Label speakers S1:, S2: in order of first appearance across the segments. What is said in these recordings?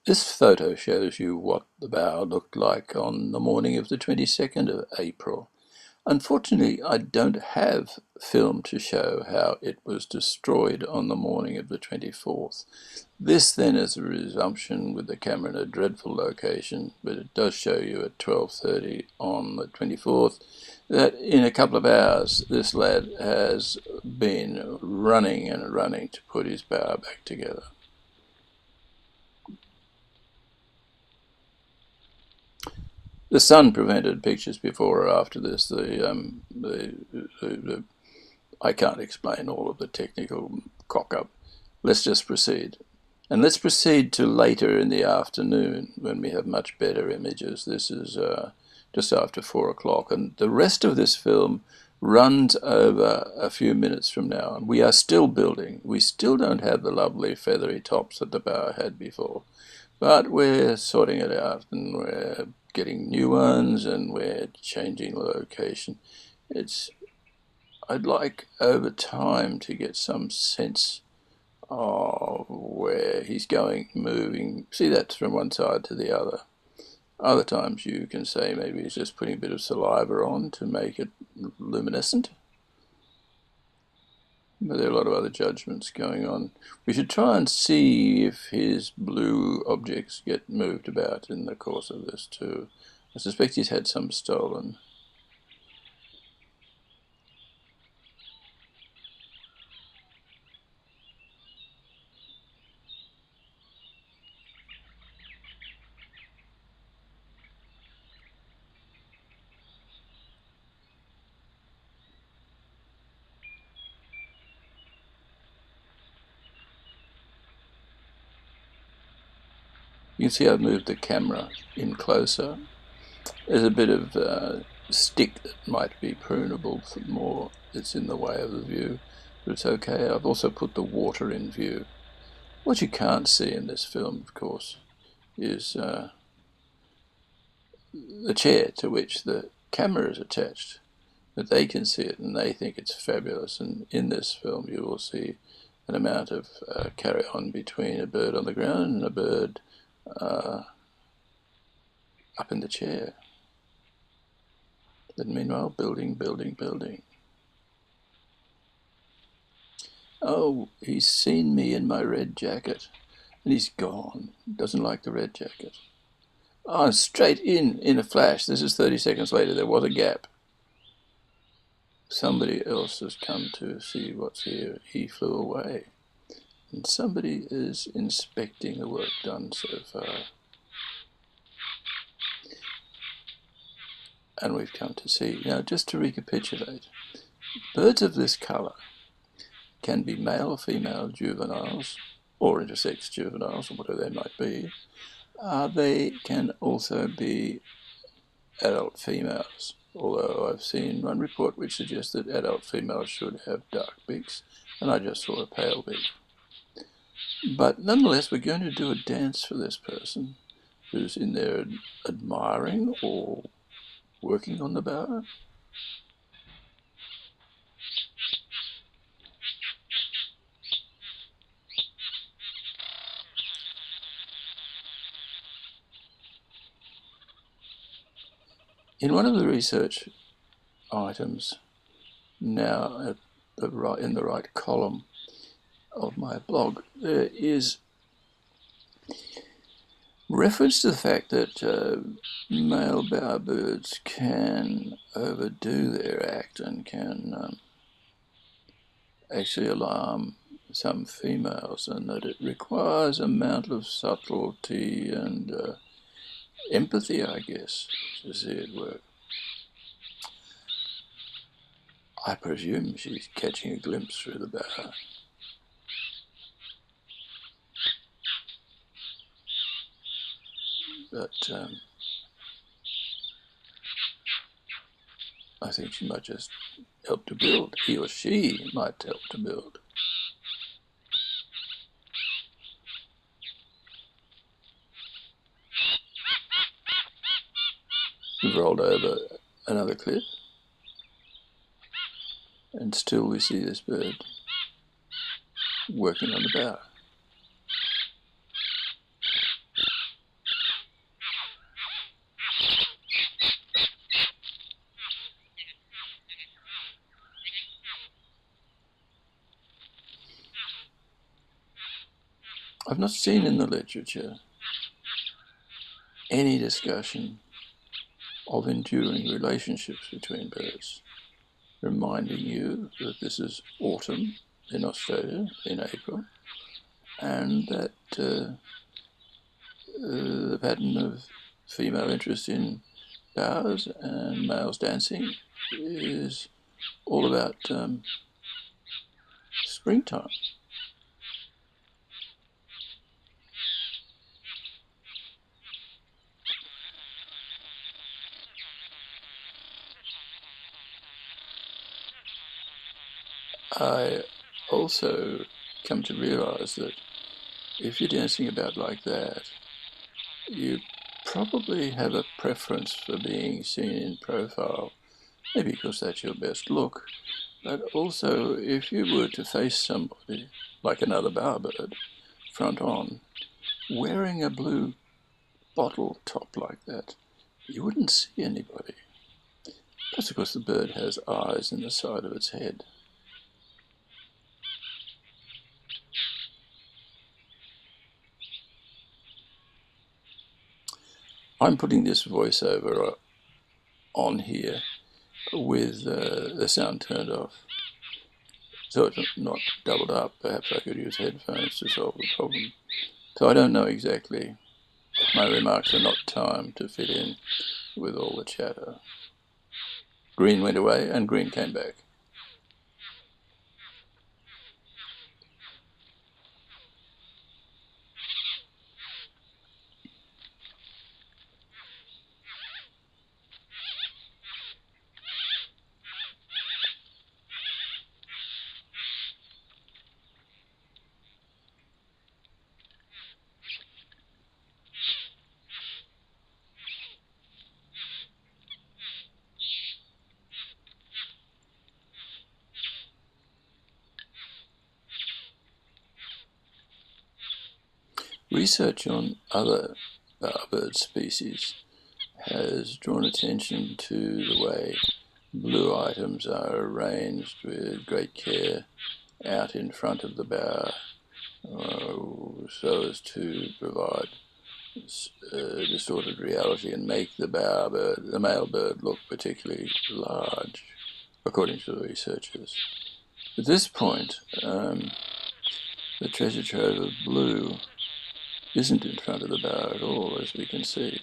S1: This photo shows you what the bower looked like on the morning of the 22nd of April. Unfortunately, I don't have film to show how it was destroyed on the morning of the 24th. This then is a resumption with the camera in a dreadful location, but it does show you at 12:30 on the 24th that in a couple of hours this lad has been running and running to put his bower back together. The sun prevented pictures before or after this. I can't explain all of the technical cock-up. Let's just proceed. And let's proceed to later in the afternoon when we have much better images. This is just after 4 o'clock. And the rest of this film runs over a few minutes from now. And we are still building. We still don't have the lovely feathery tops that the bower had before. But we're sorting it out and we're getting new ones and we're changing the location. I'd like over time to get some sense of where he's going, moving. See, that's from one side to the other. Other times you can say maybe he's just putting a bit of saliva on to make it luminescent. But there are a lot of other judgments going on. We should try and see if his blue objects get moved about in the course of this too. I suspect he's had some stolen. You can see I've moved the camera in closer. There's a bit of stick that might be prunable for more. It's in the way of the view, but it's okay. I've also put the water in view. What you can't see in this film, of course, is the chair to which the camera is attached. But they can see it and they think it's fabulous. And in this film, you will see an amount of carry-on between a bird on the ground and a bird up in the chair. But meanwhile, building, building, building. Oh, he's seen me in my red jacket, and he's gone. Doesn't like the red jacket. Oh, straight in a flash. This is 30 seconds later. There was a gap. Somebody else has come to see what's here. He flew away. And somebody is inspecting the work done so far. And we've come to see. Now, just to recapitulate, birds of this colour can be male or female juveniles, or intersex juveniles, or whatever they might be. They can also be adult females, although I've seen one report which suggests that adult females should have dark beaks, and I just saw a pale beak. But nonetheless, we're going to do a dance for this person who's in there admiring or working on the bower. In one of the research items now at the right, in the right column of my blog, there is reference to the fact that male bowerbirds can overdo their act and can actually alarm some females, and that it requires a amount of subtlety and empathy, I guess, to see it work. I presume she's catching a glimpse through the bower. But I think she might just help to build. He or she might help to build. We've rolled over another cliff, and still we see this bird working on the bower. I've not seen in the literature any discussion of enduring relationships between birds, reminding you that this is autumn in Australia in April, and that the pattern of female interest in bowers and males dancing is all about springtime. I also come to realize that if you're dancing about like that, you probably have a preference for being seen in profile, maybe because that's your best look, but also if you were to face somebody, like another bowerbird, front on, wearing a blue bottle top like that, you wouldn't see anybody. That's because the bird has eyes in the side of its head. I'm putting this voiceover on here with the sound turned off, so it's not doubled up. Perhaps I could use headphones to solve the problem. So I don't know exactly. My remarks are not timed to fit in with all the chatter. Green went away and green came back. Research on other bowerbird species has drawn attention to the way blue items are arranged with great care out in front of the bower, so as to provide distorted reality and make the bowerbird, the male bird, look particularly large, according to the researchers. At this point, the treasure trove of blue isn't in front of the bower at all, as we can see.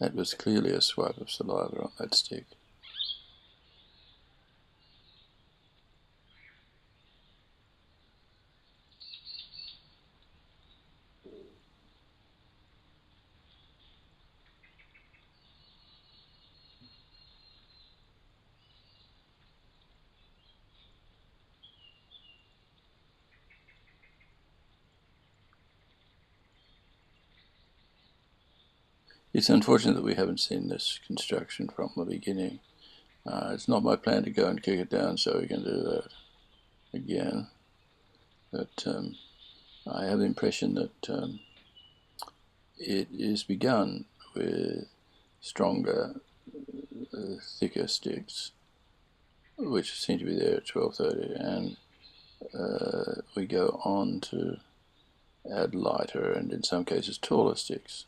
S1: That was clearly a swipe of saliva on that stick. It's unfortunate that we haven't seen this construction from the beginning. It's not my plan to go and kick it down so we can do that again. But I have the impression that it is begun with stronger, thicker sticks, which seem to be there at 12:30, and we go on to add lighter and in some cases taller sticks.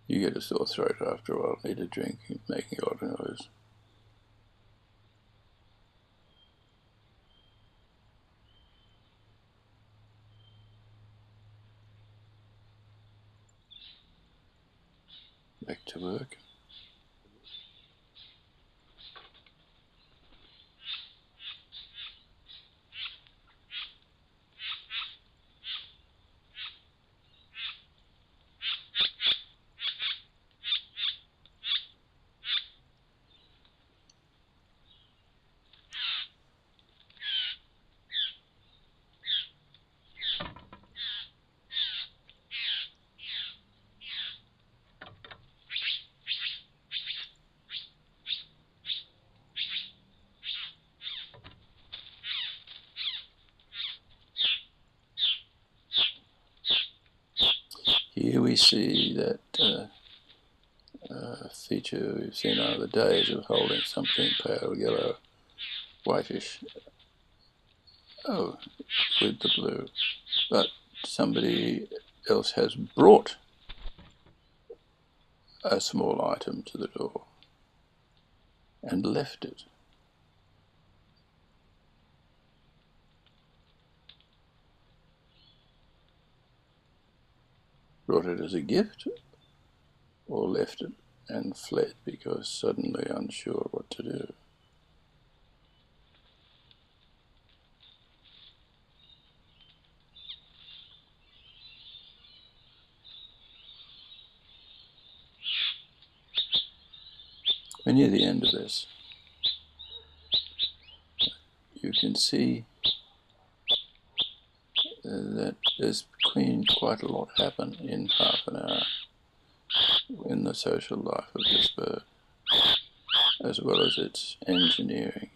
S1: You get a sore throat after a while, need a drink, making a lot of noise. Back to work. Here we see that feature we've seen on other days of holding something pale yellow, whitish, with the blue. But somebody else has brought a small item to the door and left it. Brought it as a gift, or left it and fled because suddenly unsure what to do. We're near the end of this. You can see that there's been quite a lot happen in half an hour in the social life of this bird, as well as its engineering.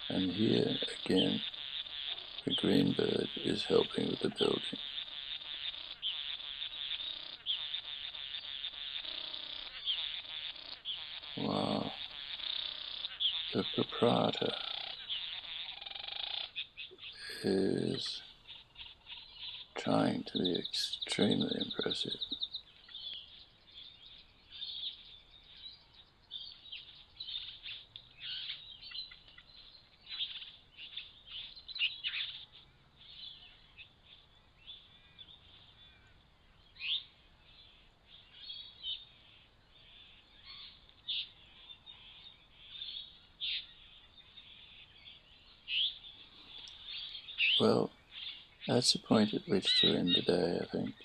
S1: And here again, the green bird is helping with the building. Wow. The proprietor is trying to be extremely impressive. Well, that's the point at which to end the day, I think.